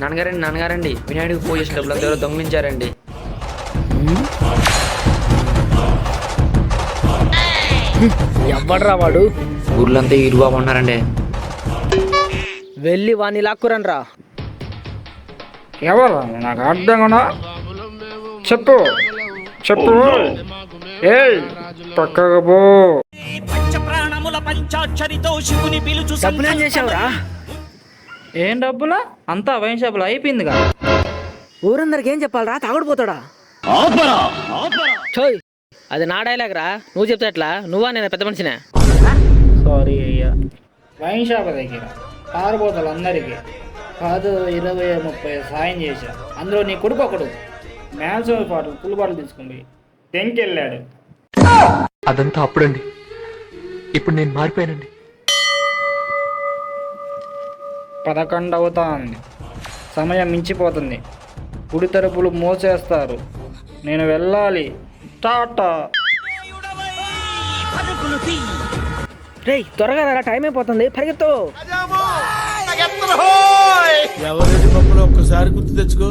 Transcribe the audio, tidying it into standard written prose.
నాన్నగారండి వినాయకుడికి పూజ చేసిన డబ్బులు అందరూ దొంగిలించారండి. ఎవ్వడ్రా వాడు? ఊర్లంతా ఇరుబాబు ఉన్నారండి. వెళ్ళి వాణ్ణి లాక్కురండ్రా. ఎవరు నాకు అర్థం కూడా చెప్పు చెప్పు. ఏయ్ పక్కకు పో. డబ్బులేం చేసావురా? ఏం డబ్బులా? అంతా వైన్ షాపులో అయిపోయిందిగా. ఊరందరికి ఏం చెప్పాలరా? తాగుడుపోతాడా? చోయ్, అది నా డైలాగ్ రా. నువ్వు చెప్తే ఎట్లా? నువ్వా నేను పెద్ద మనిషినే? సారీ అయ్యా. వైన్ షాప్ దగ్గర తాగుబోతులు అందరికీ 10, 20, 30 సాయం చేశా. అందులో నీ కొడుకు ఒకడు మ్యాన్సోల్ పాటలు పుల్ బాటలు తీసుకుని తెంకెళ్ళాడు. అదంతా అప్పుడండి. ఇప్పుడు నేను మారిపోయానండి. 11 అవుతుంది. సమయం మించిపోతుంది. గుడి తలుపులు మోసేస్తారు. నేను వెళ్ళాలి. టాటా. రేయ్ త్వరగా రా, టైం అయిపోతుంది, పరిగెత్తు. ఎవరెన్ని పప్పులు ఒక్కసారి గుర్తు తెచ్చుకో.